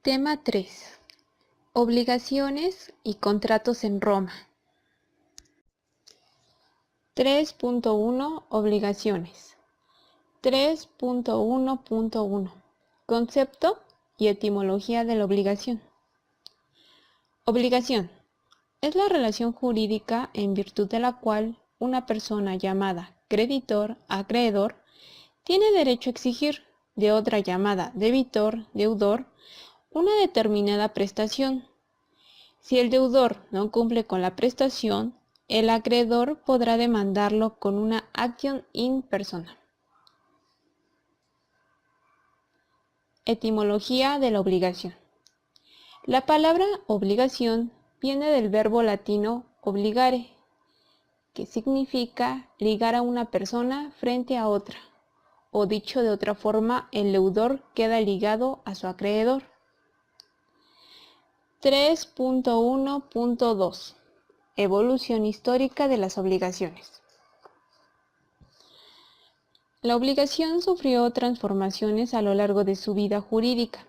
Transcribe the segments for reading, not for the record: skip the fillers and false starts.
Tema 3. Obligaciones y contratos en Roma. 3.1 Obligaciones. 3.1.1 Concepto y etimología de la obligación. Obligación es la relación jurídica en virtud de la cual una persona llamada creditor, acreedor, tiene derecho a exigir de otra llamada debitor, deudor, una determinada prestación. Si el deudor no cumple con la prestación, el acreedor podrá demandarlo con una acción in persona. Etimología de la obligación. La palabra obligación viene del verbo latino obligare, que significa ligar a una persona frente a otra, o dicho de otra forma, el deudor queda ligado a su acreedor. 3.1.2 Evolución histórica de las obligaciones. La obligación sufrió transformaciones a lo largo de su vida jurídica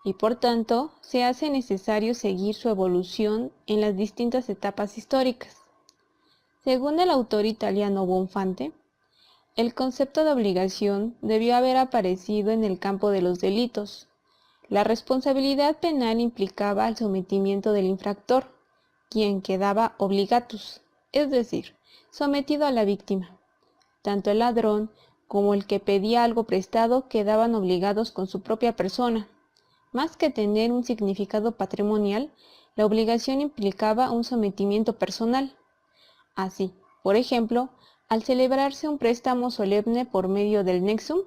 y por tanto se hace necesario seguir su evolución en las distintas etapas históricas. Según el autor italiano Bonfante, el concepto de obligación debió haber aparecido en el campo de los delitos. La responsabilidad penal implicaba el sometimiento del infractor, quien quedaba obligatus, es decir, sometido a la víctima. Tanto el ladrón como el que pedía algo prestado quedaban obligados con su propia persona. Más que tener un significado patrimonial, la obligación implicaba un sometimiento personal. Así, por ejemplo, al celebrarse un préstamo solemne por medio del nexum,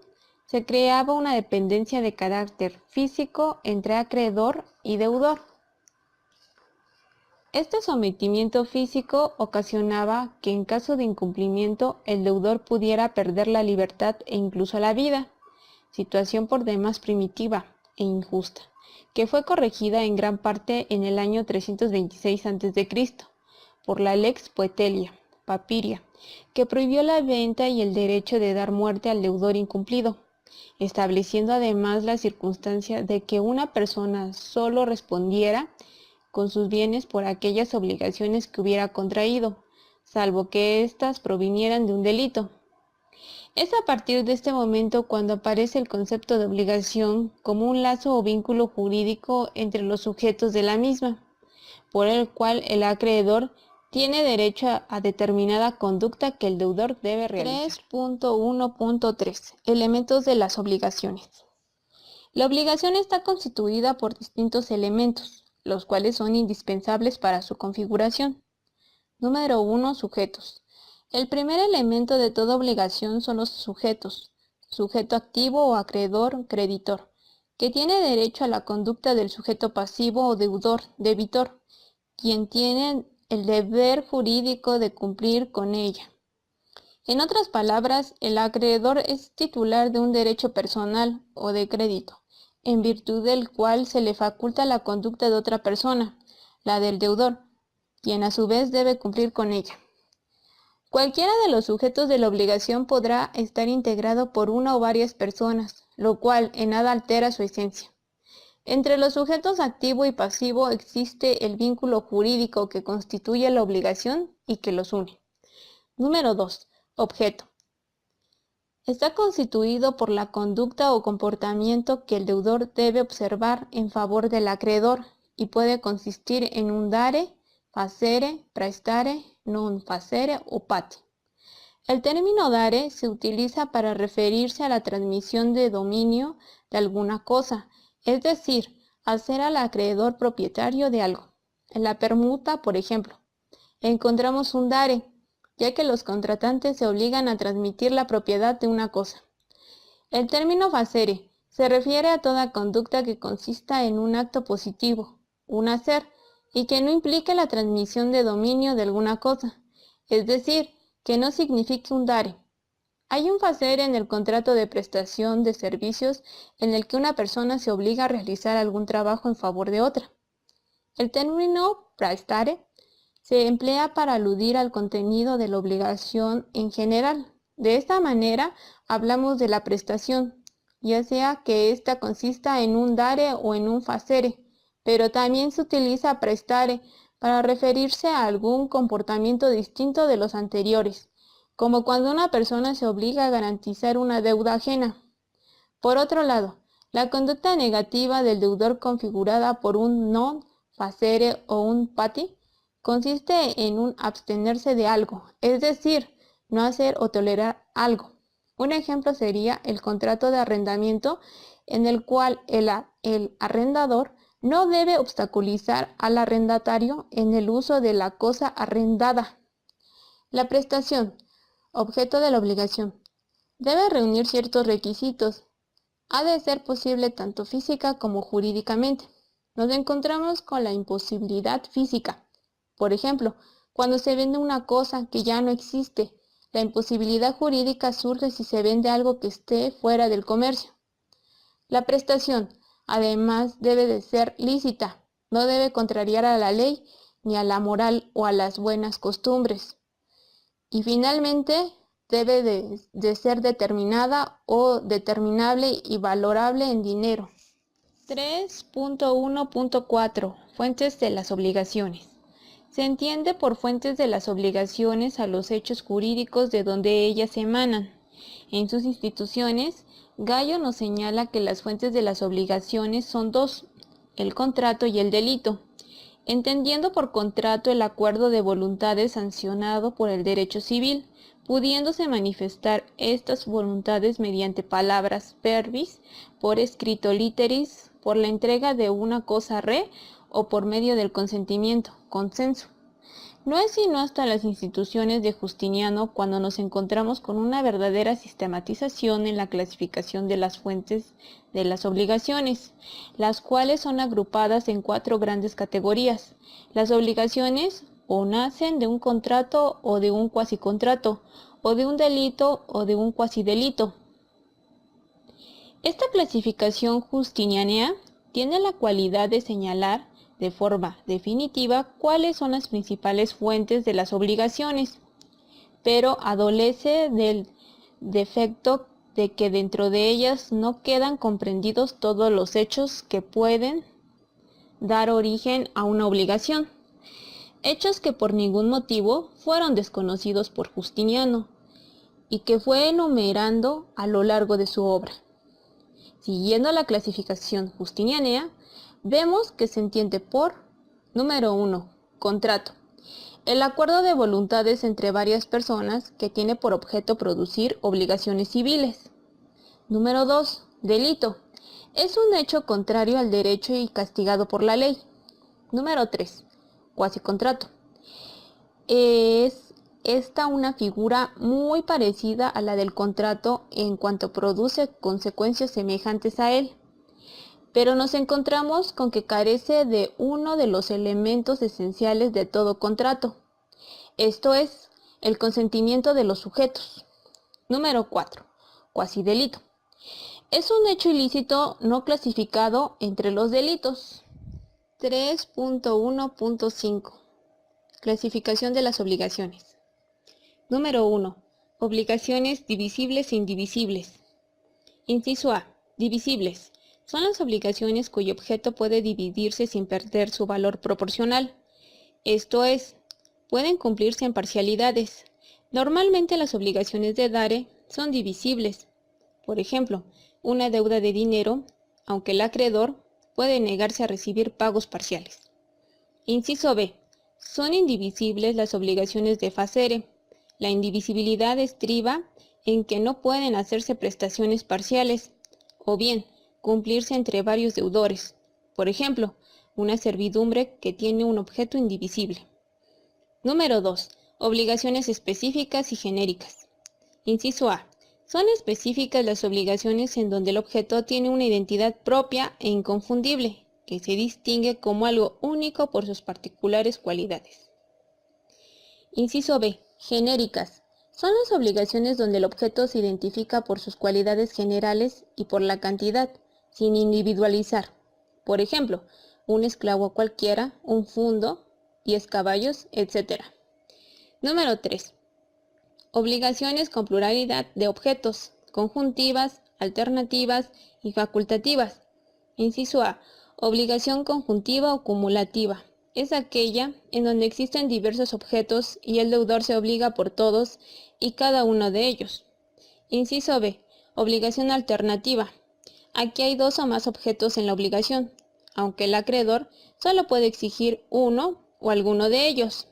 se creaba una dependencia de carácter físico entre acreedor y deudor. Este sometimiento físico ocasionaba que en caso de incumplimiento el deudor pudiera perder la libertad e incluso la vida, situación por demás primitiva e injusta, que fue corregida en gran parte en el año 326 a.C. por la Lex Poetelia, Papiria, que prohibió la venta y el derecho de dar muerte al deudor incumplido, estableciendo además la circunstancia de que una persona solo respondiera con sus bienes por aquellas obligaciones que hubiera contraído, salvo que éstas provinieran de un delito. Es a partir de este momento cuando aparece el concepto de obligación como un lazo o vínculo jurídico entre los sujetos de la misma, por el cual el acreedor tiene derecho a determinada conducta que el deudor debe realizar. 3.1.3 Elementos de las obligaciones. La obligación está constituida por distintos elementos, los cuales son indispensables para su configuración. Número 1. Sujetos. El primer elemento de toda obligación son los sujetos, sujeto activo o acreedor, creditor, que tiene derecho a la conducta del sujeto pasivo o deudor, debitor, quien tiene el deber jurídico de cumplir con ella. En otras palabras, el acreedor es titular de un derecho personal o de crédito, en virtud del cual se le faculta la conducta de otra persona, la del deudor, quien a su vez debe cumplir con ella. Cualquiera de los sujetos de la obligación podrá estar integrado por una o varias personas, lo cual en nada altera su esencia. Entre los sujetos activo y pasivo existe el vínculo jurídico que constituye la obligación y que los une. Número 2. Objeto. Está constituido por la conducta o comportamiento que el deudor debe observar en favor del acreedor y puede consistir en un dare, facere, praestare, non facere o pate. El término dare se utiliza para referirse a la transmisión de dominio de alguna cosa, es decir, hacer al acreedor propietario de algo. En la permuta, por ejemplo, encontramos un dare, ya que los contratantes se obligan a transmitir la propiedad de una cosa. El término facere se refiere a toda conducta que consista en un acto positivo, un hacer, y que no implique la transmisión de dominio de alguna cosa, es decir, que no signifique un dare. Hay un facere en el contrato de prestación de servicios en el que una persona se obliga a realizar algún trabajo en favor de otra. El término praestare se emplea para aludir al contenido de la obligación en general. De esta manera, hablamos de la prestación, ya sea que ésta consista en un dare o en un facere, pero también se utiliza prestare para referirse a algún comportamiento distinto de los anteriores, como cuando una persona se obliga a garantizar una deuda ajena. Por otro lado, la conducta negativa del deudor configurada por un non facere o un pati consiste en un abstenerse de algo, es decir, no hacer o tolerar algo. Un ejemplo sería el contrato de arrendamiento en el cual el arrendador no debe obstaculizar al arrendatario en el uso de la cosa arrendada. La prestación, objeto de la obligación, debe reunir ciertos requisitos. Ha de ser posible tanto física como jurídicamente. Nos encontramos con la imposibilidad física. Por ejemplo, cuando se vende una cosa que ya no existe, la imposibilidad jurídica surge si se vende algo que esté fuera del comercio. La prestación, además, debe de ser lícita, no debe contrariar a la ley, ni a la moral o a las buenas costumbres. Y finalmente, debe de ser determinada o determinable y valorable en dinero. 3.1.4 Fuentes de las obligaciones. Se entiende por fuentes de las obligaciones a los hechos jurídicos de donde ellas emanan. En sus instituciones, Gallo nos señala que las fuentes de las obligaciones son dos, el contrato y el delito, entendiendo por contrato el acuerdo de voluntades sancionado por el derecho civil, pudiéndose manifestar estas voluntades mediante palabras verbis, por escrito literis, por la entrega de una cosa re o por medio del consentimiento, consenso. No es sino hasta las instituciones de Justiniano cuando nos encontramos con una verdadera sistematización en la clasificación de las fuentes de las obligaciones, las cuales son agrupadas en 4 grandes categorías. Las obligaciones o nacen de un contrato o de un cuasicontrato, o de un delito o de un cuasidelito. Esta clasificación justiniana tiene la cualidad de señalar de forma definitiva cuáles son las principales fuentes de las obligaciones, pero adolece del defecto de que dentro de ellas no quedan comprendidos todos los hechos que pueden dar origen a una obligación, hechos que por ningún motivo fueron desconocidos por Justiniano y que fue enumerando a lo largo de su obra. Siguiendo la clasificación justiniana, vemos que se entiende por, número 1, contrato. El acuerdo de voluntades entre varias personas que tiene por objeto producir obligaciones civiles. Número 2, delito. Es un hecho contrario al derecho y castigado por la ley. Número 3, cuasicontrato. Es esta una figura muy parecida a la del contrato en cuanto produce consecuencias semejantes a él, pero nos encontramos con que carece de uno de los elementos esenciales de todo contrato, esto es, el consentimiento de los sujetos. Número 4. Cuasidelito. Es un hecho ilícito no clasificado entre los delitos. 3.1.5 Clasificación de las obligaciones. Número 1. Obligaciones divisibles e indivisibles. Inciso A. Divisibles. Son las obligaciones cuyo objeto puede dividirse sin perder su valor proporcional. Esto es, pueden cumplirse en parcialidades. Normalmente las obligaciones de dare son divisibles. Por ejemplo, una deuda de dinero, aunque el acreedor puede negarse a recibir pagos parciales. Inciso B. Son indivisibles las obligaciones de facere. La indivisibilidad estriba en que no pueden hacerse prestaciones parciales, o bien cumplirse entre varios deudores. Por ejemplo, una servidumbre que tiene un objeto indivisible. Número 2. Obligaciones específicas y genéricas. Inciso A. Son específicas las obligaciones en donde el objeto tiene una identidad propia e inconfundible, que se distingue como algo único por sus particulares cualidades. Inciso B. Genéricas. Son las obligaciones donde el objeto se identifica por sus cualidades generales y por la cantidad, sin individualizar. Por ejemplo, un esclavo cualquiera, un fundo, 10 caballos, etc. Número 3. Obligaciones con pluralidad de objetos, conjuntivas, alternativas y facultativas. Inciso A. Obligación conjuntiva o cumulativa. Es aquella en donde existen diversos objetos y el deudor se obliga por todos y cada uno de ellos. Inciso B. Obligación alternativa. Aquí hay dos o más objetos en la obligación, aunque el acreedor solo puede exigir uno o alguno de ellos,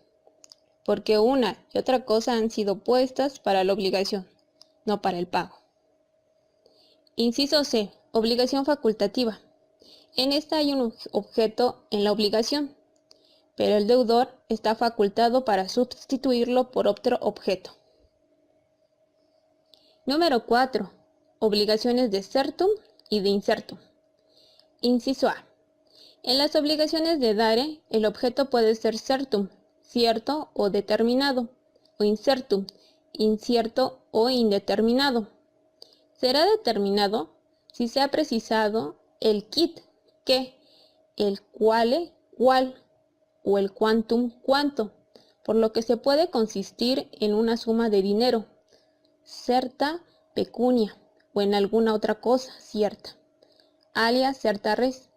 porque una y otra cosa han sido puestas para la obligación, no para el pago. Inciso C. Obligación facultativa. En esta hay un objeto en la obligación, pero el deudor está facultado para sustituirlo por otro objeto. Número 4. Obligaciones de certum y de incertum. Inciso A. En las obligaciones de dare, el objeto puede ser certum, cierto o determinado, o incertum, incierto o indeterminado. Será determinado si se ha precisado el quid, qué, el quale, cuál, o el quantum, cuánto, por lo que se puede consistir en una suma de dinero, certa pecunia, o en alguna otra cosa cierta, alia certa res,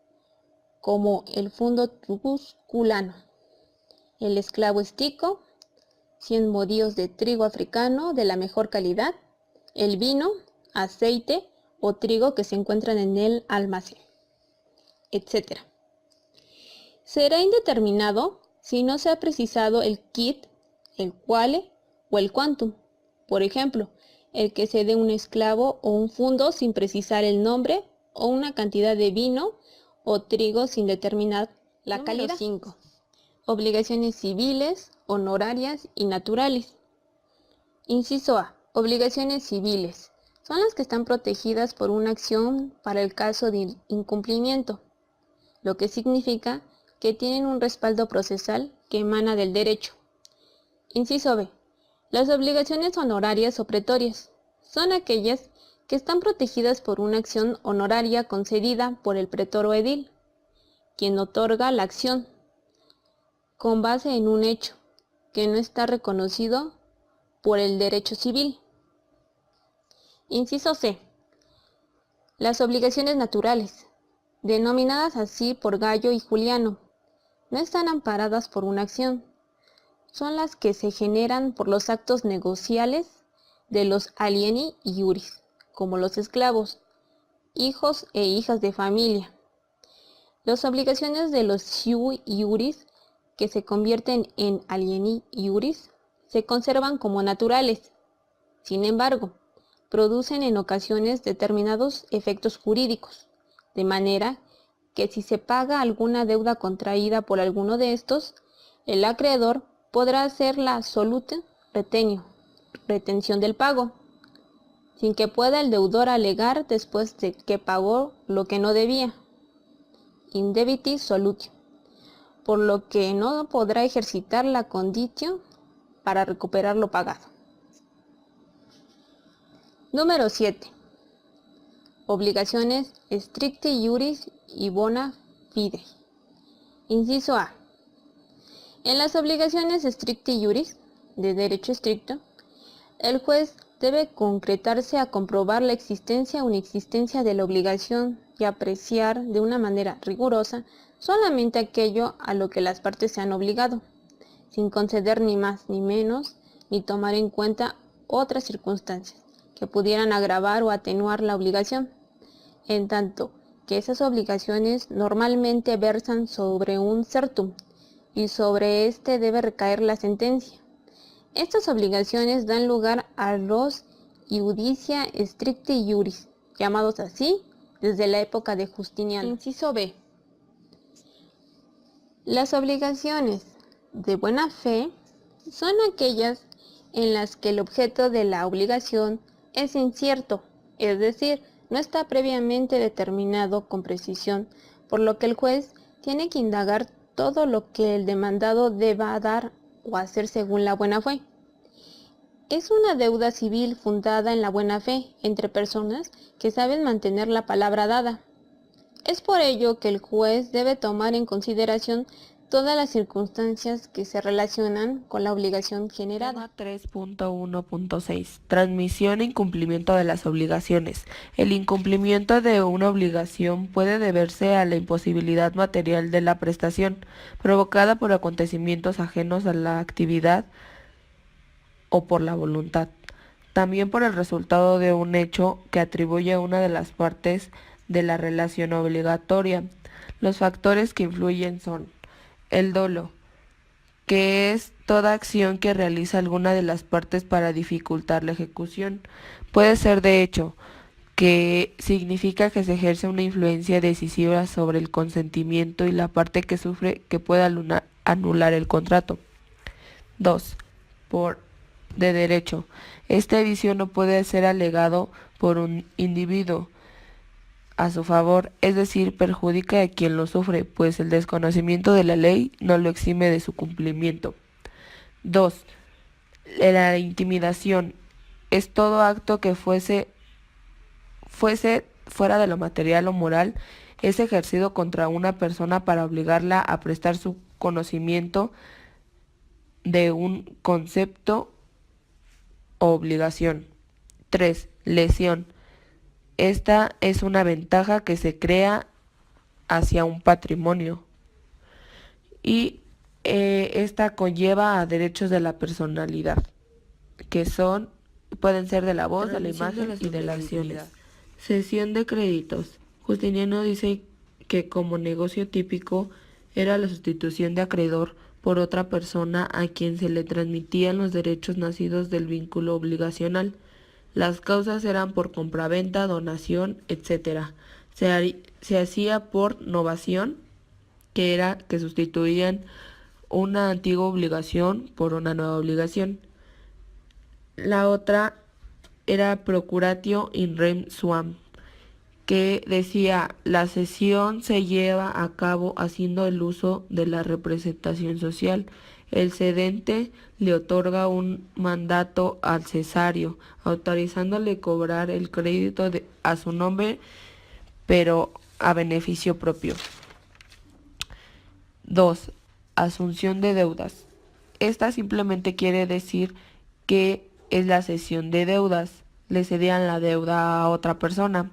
como el fundo tusculano, el esclavo estico, 100 modíos de trigo africano de la mejor calidad, el vino, aceite o trigo que se encuentran en el almacén, etc. Será indeterminado si no se ha precisado el quid, el quale o el quantum. Por ejemplo, el que se dé un esclavo o un fundo sin precisar el nombre o una cantidad de vino o trigo sin determinar la calidad. 5. Obligaciones civiles, honorarias y naturales. Inciso A. Obligaciones civiles. Son las que están protegidas por una acción para el caso de incumplimiento, lo que significa que tienen un respaldo procesal que emana del derecho. Inciso B. Las obligaciones honorarias o pretorias son aquellas que están protegidas por una acción honoraria concedida por el pretor o edil, quien otorga la acción con base en un hecho que no está reconocido por el derecho civil. Inciso C. Las obligaciones naturales, denominadas así por Gallo y Juliano, no están amparadas por una acción. Son las que se generan por los actos negociales de los alieni iuris, como los esclavos, hijos e hijas de familia. Las obligaciones de los sui iuris, que se convierten en alieni iuris, se conservan como naturales. Sin embargo, producen en ocasiones determinados efectos jurídicos, de manera que si se paga alguna deuda contraída por alguno de estos, el acreedor podrá hacer la solute retenio, retención del pago, sin que pueda el deudor alegar después de que pagó lo que no debía, indebiti solutio, por lo que no podrá ejercitar la conditio para recuperar lo pagado. Número 7. Obligaciones stricti iuris y bona fide. Inciso A. En las obligaciones stricti iuris, de derecho estricto, el juez debe concretarse a comprobar la existencia o inexistencia de la obligación y apreciar de una manera rigurosa solamente aquello a lo que las partes se han obligado, sin conceder ni más ni menos, ni tomar en cuenta otras circunstancias que pudieran agravar o atenuar la obligación, en tanto que esas obligaciones normalmente versan sobre un certum, y sobre este debe recaer la sentencia. Estas obligaciones dan lugar a los iudicia stricti iuris, llamados así desde la época de Justiniano. Inciso B. Las obligaciones de buena fe son aquellas en las que el objeto de la obligación es incierto, es decir, no está previamente determinado con precisión, por lo que el juez tiene que indagar todo lo que el demandado deba dar o hacer según la buena fe. Es una deuda civil fundada en la buena fe entre personas que saben mantener la palabra dada. Es por ello que el juez debe tomar en consideración todas las circunstancias que se relacionan con la obligación generada. Tema 3.1.6. Transmisión e incumplimiento de las obligaciones. El incumplimiento de una obligación puede deberse a la imposibilidad material de la prestación, provocada por acontecimientos ajenos a la actividad o por la voluntad. También por el resultado de un hecho que atribuye a una de las partes de la relación obligatoria. Los factores que influyen son el dolo, que es toda acción que realiza alguna de las partes para dificultar la ejecución. Puede ser de hecho, que significa que se ejerce una influencia decisiva sobre el consentimiento y la parte que sufre que pueda anular el contrato. 2. Por de derecho. Este vicio no puede ser alegado por un individuo a su favor, es decir, perjudica a quien lo sufre, pues el desconocimiento de la ley no lo exime de su cumplimiento. 2. La intimidación es todo acto que fuese fuera de lo material o moral, es ejercido contra una persona para obligarla a prestar su conocimiento de un concepto o obligación. 3. Lesión. Esta es una ventaja que se crea hacia un patrimonio y esta conlleva a derechos de la personalidad, que pueden ser de la voz, de la imagen y de las acciones. Cesión de créditos. Justiniano dice que como negocio típico era la sustitución de acreedor por otra persona a quien se le transmitían los derechos nacidos del vínculo obligacional. Las causas eran por compraventa, donación, etc. Se hacía por novación, que era que sustituían una antigua obligación por una nueva obligación. La otra era procuratio in rem suam, que decía la cesión se lleva a cabo haciendo el uso de la representación social. El cedente le otorga un mandato al cesario, autorizándole cobrar el crédito a su nombre, pero a beneficio propio. 2. Asunción de deudas. Esta simplemente quiere decir que es la cesión de deudas. Le cedían la deuda a otra persona.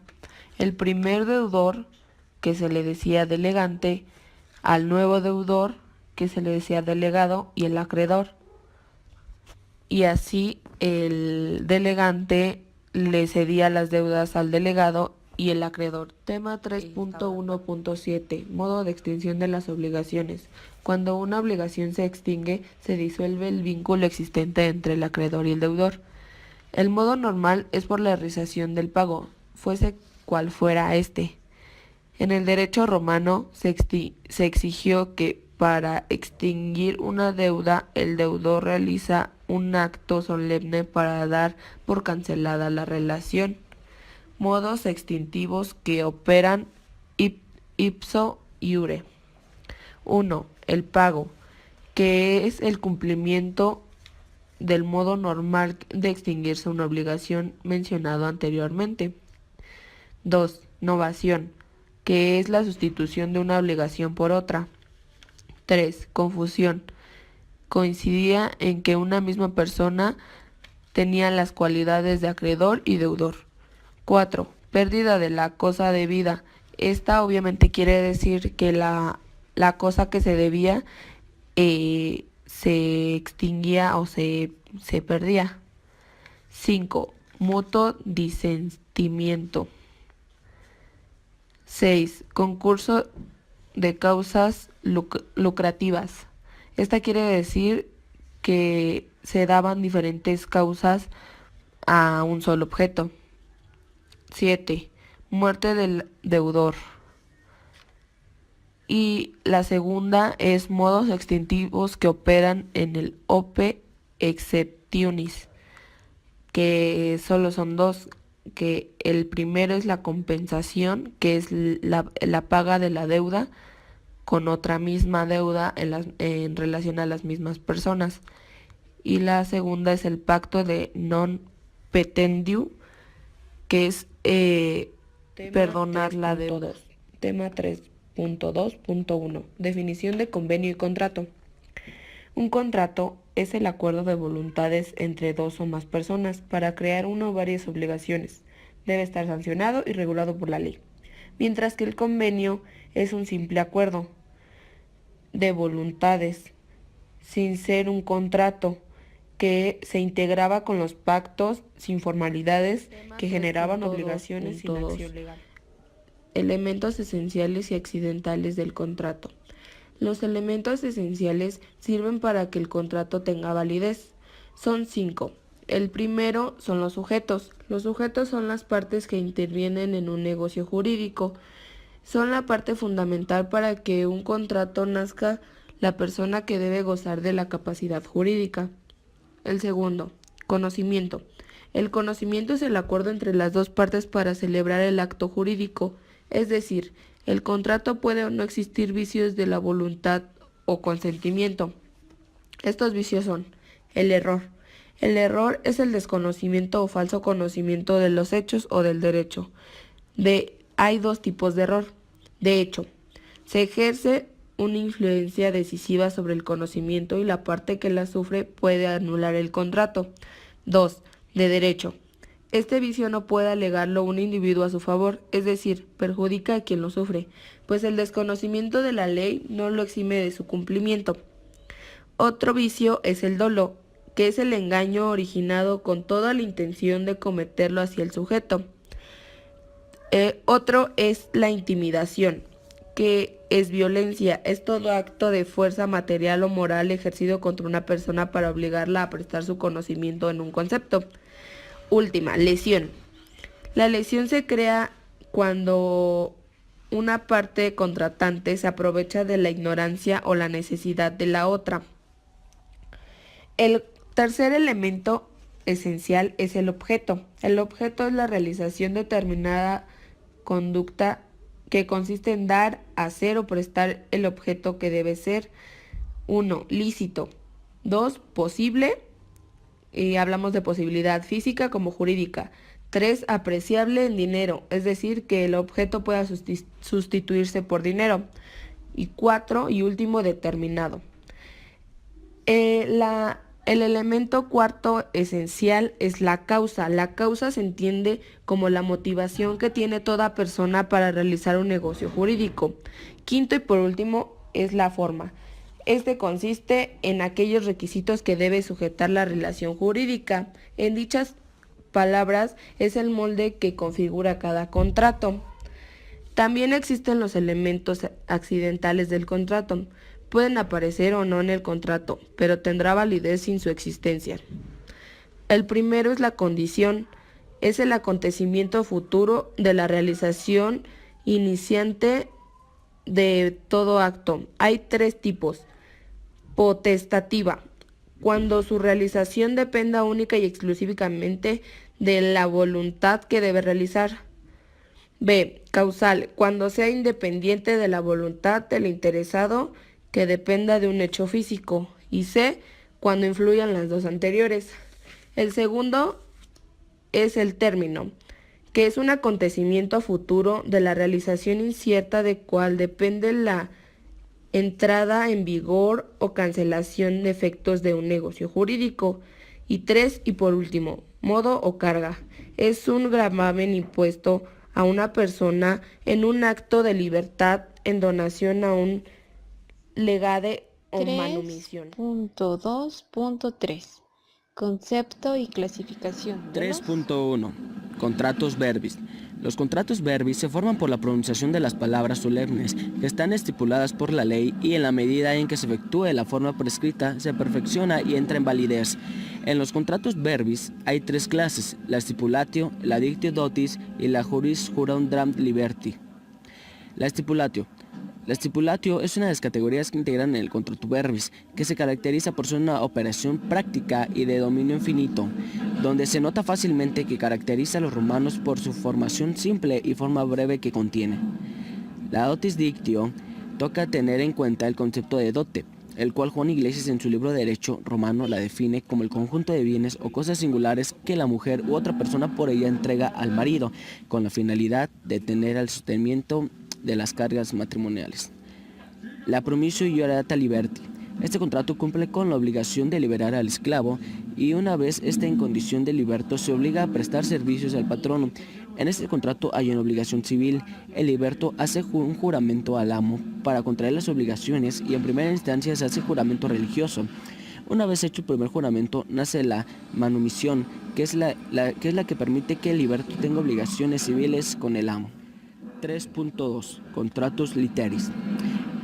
El primer deudor, que se le decía delegante, al nuevo deudor, que se le decía delegado, y el acreedor. Y así el delegante le cedía las deudas al delegado y el acreedor. Tema 3.1.7. Modo de extinción de las obligaciones. Cuando una obligación se extingue, se disuelve el vínculo existente entre el acreedor y el deudor. El modo normal es por la realización del pago, fuese cual fuera este. En el derecho romano se exigió que para extinguir una deuda el deudor realiza un acto solemne para dar por cancelada la relación. Modos extintivos que operan ipso iure. 1. El pago, que es el cumplimiento del modo normal de extinguirse una obligación mencionado anteriormente. 2. Novación, que es la sustitución de una obligación por otra. 3. Confusión. Coincidía en que una misma persona tenía las cualidades de acreedor y deudor. 4. Pérdida de la cosa debida. Esta obviamente quiere decir que la cosa que se debía se extinguía o se perdía. 5. Mutuo disentimiento. 6. Concurso de causas lucrativas. Esta quiere decir que se daban diferentes causas a un solo objeto. 7. Muerte del deudor. Y la segunda es modos extintivos que operan en el ope exceptionis, que solo son dos, que el primero es la compensación, que es la paga de la deuda con otra misma deuda en relación a las mismas personas. Y la segunda es el pacto de non petendiu, que es perdonar la deuda. Tema 3.2. 3.2.1. Definición de convenio y contrato. Un contrato es el acuerdo de voluntades entre dos o más personas para crear una o varias obligaciones. Debe estar sancionado y regulado por la ley. Mientras que el convenio es un simple acuerdo de voluntades, sin ser un contrato, que se integraba con los pactos sin formalidades que generaban obligaciones sin acción legal. Elementos esenciales y accidentales del contrato. Los elementos esenciales sirven para que el contrato tenga validez. Son 5. El primero son los sujetos. Los sujetos son las partes que intervienen en un negocio jurídico. Son la parte fundamental para que un contrato nazca la persona que debe gozar de la capacidad jurídica. El segundo, conocimiento. El conocimiento es el acuerdo entre las dos partes para celebrar el acto jurídico, es decir, el contrato puede o no existir vicios de la voluntad o consentimiento. Estos vicios son el error. El error es el desconocimiento o falso conocimiento de los hechos o del derecho. Hay dos tipos de error. De hecho, se ejerce una influencia decisiva sobre el conocimiento y la parte que la sufre puede anular el contrato. 2. De derecho. Este vicio no puede alegarlo un individuo a su favor, es decir, perjudica a quien lo sufre, pues el desconocimiento de la ley no lo exime de su cumplimiento. Otro vicio es el dolo, que es el engaño originado con toda la intención de cometerlo hacia el sujeto. Otro es la intimidación, que es violencia, es todo acto de fuerza material o moral ejercido contra una persona para obligarla a prestar su conocimiento en un concepto. Última, lesión. La lesión se crea cuando una parte contratante se aprovecha de la ignorancia o la necesidad de la otra. El tercer elemento esencial es el objeto. El objeto es la realización de determinada conducta que consiste en dar, hacer o prestar el objeto que debe ser. 1. Lícito. 2. Posible. Y hablamos de posibilidad física como jurídica. 3. Apreciable en dinero, es decir, que el objeto pueda sustituirse por dinero. Y 4. Y último, determinado. El elemento cuarto esencial es la causa. La causa se entiende como la motivación que tiene toda persona para realizar un negocio jurídico. Quinto y por último es la forma. Este consiste en aquellos requisitos que debe sujetar la relación jurídica. En dichas palabras es el molde que configura cada contrato. También existen los elementos accidentales del contrato. Pueden aparecer o no en el contrato, pero tendrá validez sin su existencia. El primero es la condición, es el acontecimiento futuro de la realización iniciante de todo acto. Hay 3 tipos. Potestativa, cuando su realización dependa única y exclusivamente de la voluntad que debe realizar. B. Causal, cuando sea independiente de la voluntad del interesado que dependa de un hecho físico. Y C. Cuando influyan las dos anteriores. El segundo es el término, que es un acontecimiento futuro de la realización incierta de cual depende la entrada en vigor o cancelación de efectos de un negocio jurídico. Y 3. Y por último, modo o carga. Es un gravamen impuesto a una persona en un acto de libertad en donación a un legade o manumisión. 3.2.3 Concepto y clasificación. 3.1 Contratos verbis. Los contratos verbis se forman por la pronunciación de las palabras solemnes que están estipuladas por la ley y en la medida en que se efectúe la forma prescrita se perfecciona y entra en validez. En los contratos verbis hay 3 clases, la stipulatio, la dictio dotis y la juris jurandam liberti. La stipulatio es una de las categorías que integran el contrato verbis, que se caracteriza por ser una operación práctica y de dominio infinito, donde se nota fácilmente que caracteriza a los romanos por su formación simple y forma breve que contiene. La dotis dictio toca tener en cuenta el concepto de dote, el cual Juan Iglesias en su libro de Derecho Romano la define como el conjunto de bienes o cosas singulares que la mujer u otra persona por ella entrega al marido, con la finalidad de tener el sostenimiento de las cargas matrimoniales. La promisio iurata liberti. Este contrato cumple con la obligación de liberar al esclavo y una vez esté en condición de liberto se obliga a prestar servicios al patrono. En este contrato hay una obligación civil. El liberto hace un juramento al amo para contraer las obligaciones y en primera instancia se hace juramento religioso. Una vez hecho el primer juramento nace la manumisión, que es la que permite que el liberto tenga obligaciones civiles con el amo. 3.2. Contratus literis.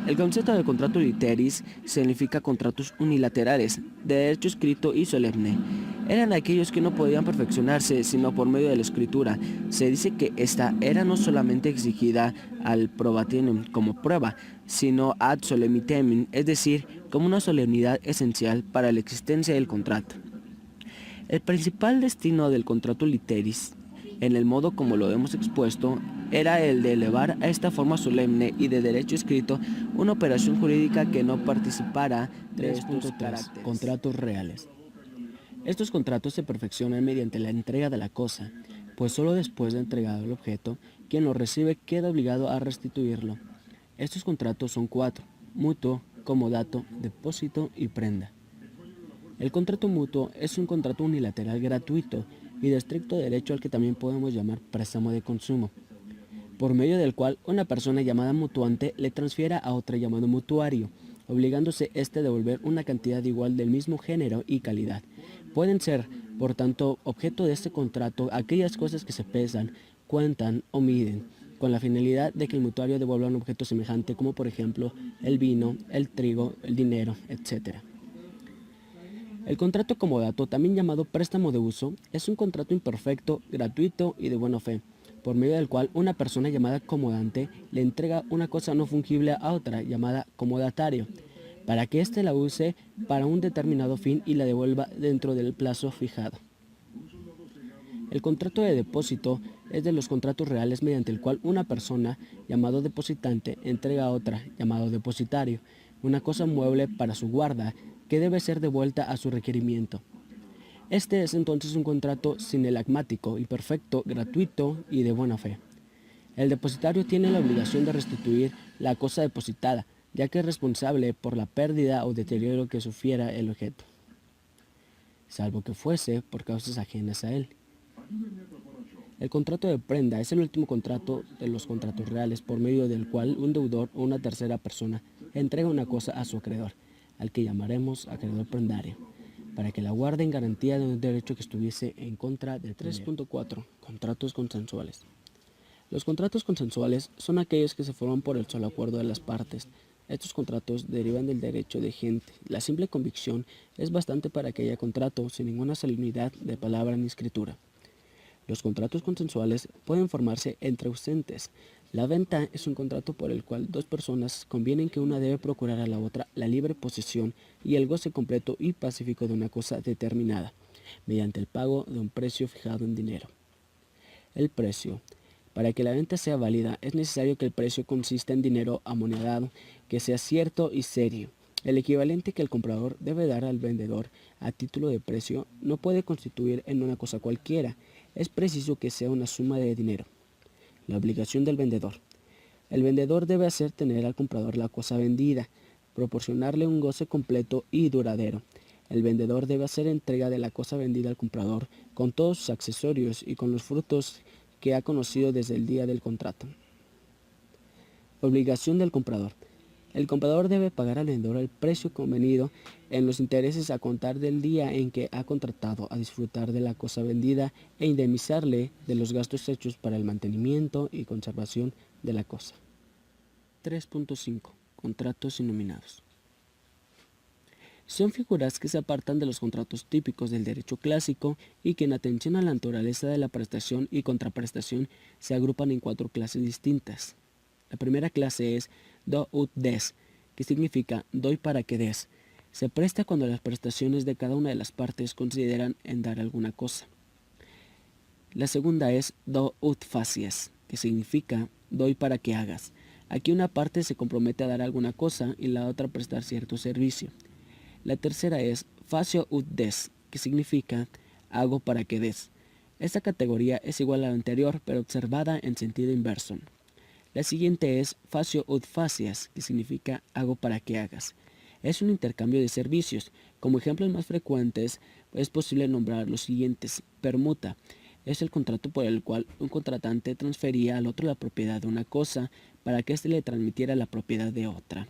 El concepto de contrato literis significa contratos unilaterales, de derecho escrito y solemne. Eran aquellos que no podían perfeccionarse sino por medio de la escritura. Se dice que esta era no solamente exigida al probationem como prueba, sino ad solemnitem, es decir, como una solemnidad esencial para la existencia del contrato. El principal destino del contrato literis, en el modo como lo hemos expuesto, era el de elevar a esta forma solemne y de derecho escrito una operación jurídica que no participara de estos caracteres. Contratos reales. Estos contratos se perfeccionan mediante la entrega de la cosa, pues solo después de entregado el objeto, quien lo recibe queda obligado a restituirlo. Estos contratos son 4: mutuo, comodato, depósito y prenda. El contrato mutuo es un contrato unilateral gratuito y de estricto derecho al que también podemos llamar préstamo de consumo, por medio del cual una persona llamada mutuante le transfiera a otra llamado mutuario, obligándose éste a devolver una cantidad igual del mismo género y calidad. Pueden ser, por tanto, objeto de este contrato aquellas cosas que se pesan, cuentan o miden, con la finalidad de que el mutuario devuelva un objeto semejante, como por ejemplo el vino, el trigo, el dinero, etc. El contrato comodato, también llamado préstamo de uso, es un contrato imperfecto, gratuito y de buena fe, por medio del cual una persona llamada comodante le entrega una cosa no fungible a otra llamada comodatario, para que éste la use para un determinado fin y la devuelva dentro del plazo fijado. El contrato de depósito es de los contratos reales mediante el cual una persona, llamado depositante, entrega a otra, llamado depositario, una cosa mueble para su guarda que debe ser devuelta a su requerimiento. Este es entonces un contrato sinelagmático, imperfecto, gratuito y de buena fe. El depositario tiene la obligación de restituir la cosa depositada, ya que es responsable por la pérdida o deterioro que sufriera el objeto, salvo que fuese por causas ajenas a él. El contrato de prenda es el último contrato de los contratos reales, por medio del cual un deudor o una tercera persona entrega una cosa a su acreedor, al que llamaremos acreedor prendario, para que la guarde en garantía de un derecho que estuviese en contra del 3.4. Contratos consensuales. Los contratos consensuales son aquellos que se forman por el solo acuerdo de las partes. Estos contratos derivan del derecho de gente. La simple convicción es bastante para que haya contrato sin ninguna solemnidad de palabra ni escritura. Los contratos consensuales pueden formarse entre ausentes. La venta es un contrato por el cual dos personas convienen que una debe procurar a la otra la libre posesión y el goce completo y pacífico de una cosa determinada, mediante el pago de un precio fijado en dinero. El precio. Para que la venta sea válida, es necesario que el precio consista en dinero amonedado, que sea cierto y serio. El equivalente que el comprador debe dar al vendedor a título de precio no puede constituir en una cosa cualquiera. Es preciso que sea una suma de dinero. La obligación del vendedor. El vendedor debe hacer tener al comprador la cosa vendida, proporcionarle un goce completo y duradero. El vendedor debe hacer entrega de la cosa vendida al comprador con todos sus accesorios y con los frutos que ha conocido desde el día del contrato. Obligación del comprador. El comprador debe pagar al vendedor el precio convenido en los intereses a contar del día en que ha contratado a disfrutar de la cosa vendida e indemnizarle de los gastos hechos para el mantenimiento y conservación de la cosa. 3.5. Contratos innominados. Son figuras que se apartan de los contratos típicos del derecho clásico y que en atención a la naturaleza de la prestación y contraprestación se agrupan en 4 clases distintas. La primera clase es do ut des, que significa doy para que des. Se presta cuando las prestaciones de cada una de las partes consideran en dar alguna cosa. La segunda es do ut facies, que significa doy para que hagas. Aquí una parte se compromete a dar alguna cosa y la otra a prestar cierto servicio. La tercera es facio ut des, que significa hago para que des. Esta categoría es igual a la anterior, pero observada en sentido inverso. La siguiente es facio ut facias, que significa hago para que hagas. Es un intercambio de servicios. Como ejemplos más frecuentes es posible nombrar los siguientes. Permuta es el contrato por el cual un contratante transfería al otro la propiedad de una cosa para que éste le transmitiera la propiedad de otra.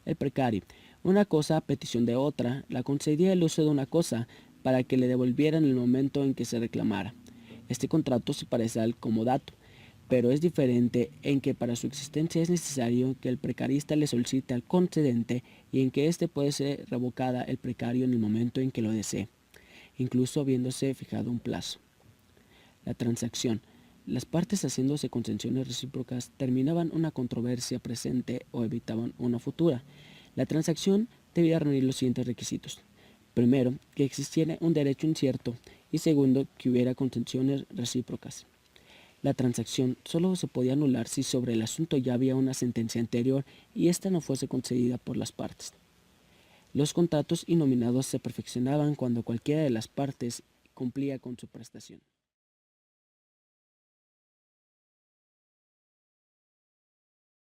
El precario. Una cosa a petición de otra la concedía el uso de una cosa para que le devolviera en el momento en que se reclamara. Este contrato se parece al comodato, pero es diferente en que para su existencia es necesario que el precarista le solicite al concedente y en que éste puede ser revocada el precario en el momento en que lo desee, incluso habiéndose fijado un plazo. La transacción. Las partes haciéndose concesiones recíprocas terminaban una controversia presente o evitaban una futura. La transacción debía reunir los siguientes requisitos. Primero, que existiera un derecho incierto y segundo, que hubiera concesiones recíprocas. La transacción solo se podía anular si sobre el asunto ya había una sentencia anterior y ésta no fuese concedida por las partes. Los contratos innominados se perfeccionaban cuando cualquiera de las partes cumplía con su prestación.